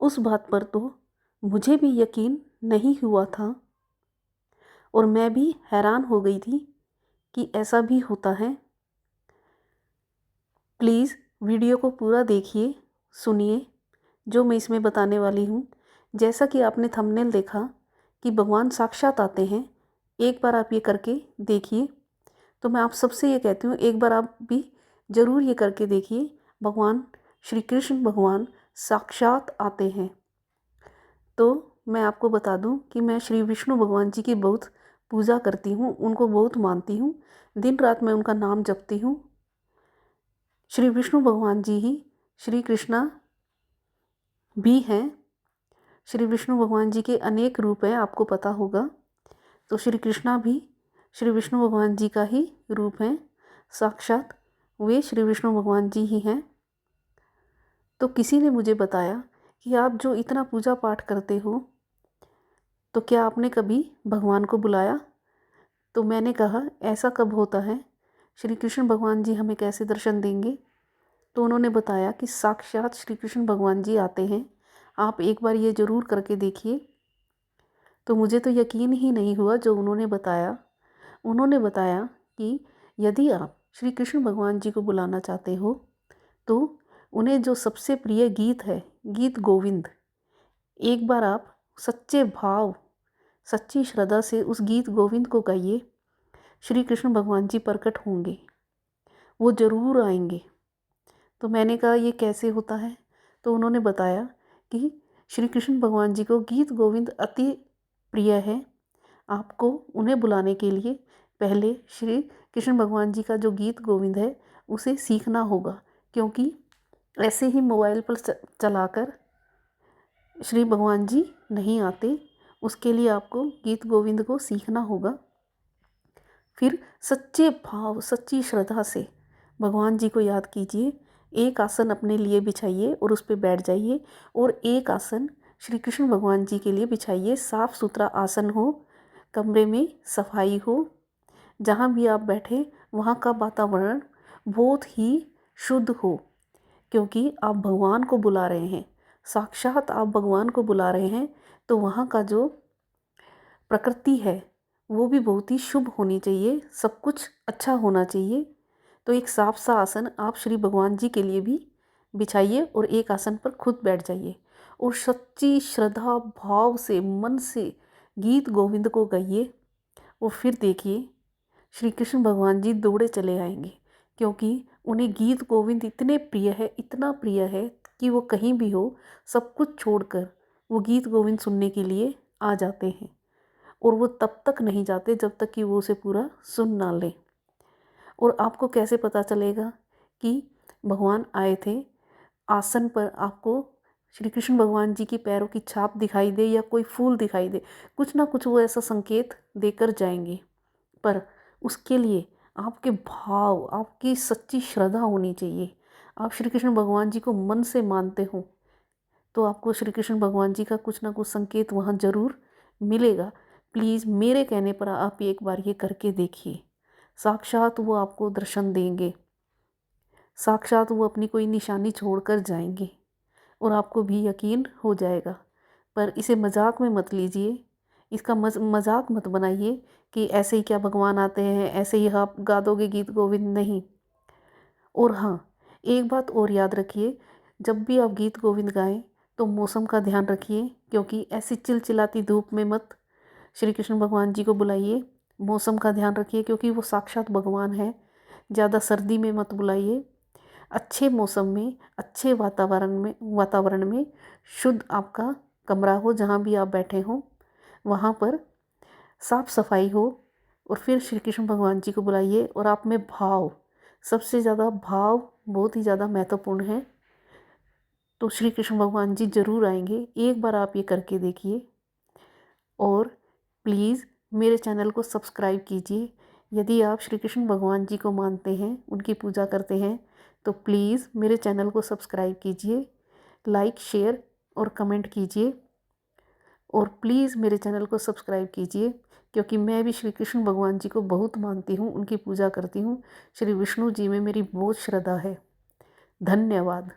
उस बात पर तो मुझे भी यकीन नहीं हुआ था और मैं भी हैरान हो गई थी कि ऐसा भी होता है। प्लीज़ वीडियो को पूरा देखिए, सुनिए जो मैं इसमें बताने वाली हूँ। जैसा कि आपने थंबनेल देखा कि भगवान साक्षात आते हैं, एक बार आप ये करके देखिए। तो मैं आप सबसे ये कहती हूँ, एक बार आप भी ज़रूर ये करके देखिए। भगवान श्री कृष्ण भगवान साक्षात आते हैं। तो मैं आपको बता दूं कि मैं श्री विष्णु भगवान जी की बहुत पूजा करती हूँ, उनको बहुत मानती हूँ। दिन रात मैं उनका नाम जपती हूँ। श्री विष्णु भगवान जी ही श्री कृष्णा भी हैं। श्री विष्णु भगवान जी के अनेक रूप हैं, आपको पता होगा। तो श्री कृष्णा भी श्री विष्णु भगवान जी का ही रूप हैं, साक्षात वे श्री विष्णु भगवान जी ही हैं। तो किसी ने मुझे बताया कि आप जो इतना पूजा पाठ करते हो, तो क्या आपने कभी भगवान को बुलाया? तो मैंने कहा, ऐसा कब होता है? श्री कृष्ण भगवान जी हमें कैसे दर्शन देंगे? तो उन्होंने बताया कि साक्षात श्री कृष्ण भगवान जी आते हैं, आप एक बार ये ज़रूर करके देखिए। तो मुझे तो यकीन ही नहीं हुआ जो उन्होंने बताया। उन्होंने बताया कि यदि आप श्री कृष्ण भगवान जी को बुलाना चाहते हो तो उन्हें जो सबसे प्रिय गीत है, गीत गोविंद, एक बार आप सच्चे भाव, सच्ची श्रद्धा से उस गीत गोविंद को गाइए। श्री कृष्ण भगवान जी प्रकट होंगे, वो ज़रूर आएंगे। तो मैंने कहा, ये कैसे होता है? तो उन्होंने बताया कि श्री कृष्ण भगवान जी को गीत गोविंद अति प्रिय है। आपको उन्हें बुलाने के लिए पहले श्री कृष्ण भगवान जी का जो गीत गोविंद है उसे सीखना होगा, क्योंकि ऐसे ही मोबाइल पर चलाकर श्री भगवान जी नहीं आते। उसके लिए आपको गीत गोविंद को सीखना होगा। फिर सच्चे भाव, सच्ची श्रद्धा से भगवान जी को याद कीजिए। एक आसन अपने लिए बिछाइए और उस पर बैठ जाइए, और एक आसन श्री कृष्ण भगवान जी के लिए बिछाइए। साफ़ सुथरा आसन हो, कमरे में सफाई हो, जहाँ भी आप बैठे वहाँ का वातावरण बहुत ही शुद्ध हो, क्योंकि आप भगवान को बुला रहे हैं, साक्षात आप भगवान को बुला रहे हैं। तो वहाँ का जो प्रकृति है वो भी बहुत ही शुभ होनी चाहिए, सब कुछ अच्छा होना चाहिए। तो एक साफ सा आसन आप श्री भगवान जी के लिए भी बिछाइए और एक आसन पर खुद बैठ जाइए और सच्ची श्रद्धा भाव से, मन से गीत गोविंद को गाइए। और फिर देखिए श्री कृष्ण भगवान जी दौड़े चले आएंगे, क्योंकि उन्हें गीत गोविंद इतने प्रिय है, इतना प्रिय है कि वो कहीं भी हो सब कुछ छोड़कर वो गीत गोविंद सुनने के लिए आ जाते हैं। और वो तब तक नहीं जाते जब तक कि वो उसे पूरा सुन ना लें। और आपको कैसे पता चलेगा कि भगवान आए थे? आसन पर आपको श्री कृष्ण भगवान जी की पैरों की छाप दिखाई दे या कोई फूल दिखाई दे, कुछ ना कुछ वो ऐसा संकेत देकर जाएंगे। पर उसके लिए आपके भाव, आपकी सच्ची श्रद्धा होनी चाहिए। आप श्री कृष्ण भगवान जी को मन से मानते हो तो आपको श्री कृष्ण भगवान जी का कुछ ना कुछ संकेत वहाँ ज़रूर मिलेगा। प्लीज़ मेरे कहने पर आप एक बार ये करके देखिए, साक्षात वो आपको दर्शन देंगे, साक्षात वो अपनी कोई निशानी छोड़कर जाएंगे और आपको भी यकीन हो जाएगा। पर इसे मजाक में मत लीजिए, इसका मजाक मत बनाइए कि ऐसे ही क्या भगवान आते हैं, ऐसे ही आप गा दोगे गीत गोविंद, नहीं। और हाँ, एक बात और याद रखिए, जब भी आप गीत गोविंद गाएं तो मौसम का ध्यान रखिए, क्योंकि ऐसी चिलचिलाती धूप में मत श्री कृष्ण भगवान जी को बुलाइए। मौसम का ध्यान रखिए, क्योंकि वो साक्षात भगवान है। ज़्यादा सर्दी में मत बुलाइए। अच्छे मौसम में, अच्छे वातावरण में शुद्ध आपका कमरा हो, जहाँ भी आप बैठे हों वहाँ पर साफ सफाई हो, और फिर श्री कृष्ण भगवान जी को बुलाइए। और आप में भाव, सबसे ज़्यादा भाव बहुत ही ज़्यादा महत्वपूर्ण है। तो श्री कृष्ण भगवान जी ज़रूर आएंगे, एक बार आप ये करके देखिए। और प्लीज़ मेरे चैनल को सब्सक्राइब कीजिए। यदि आप श्री कृष्ण भगवान जी को मानते हैं, उनकी पूजा करते हैं, तो प्लीज़ मेरे चैनल को सब्सक्राइब कीजिए, लाइक, शेयर और कमेंट कीजिए। और प्लीज़ मेरे चैनल को सब्सक्राइब कीजिए, क्योंकि मैं भी श्री कृष्ण भगवान जी को बहुत मानती हूँ, उनकी पूजा करती हूँ। श्री विष्णु जी में मेरी बहुत श्रद्धा है। धन्यवाद।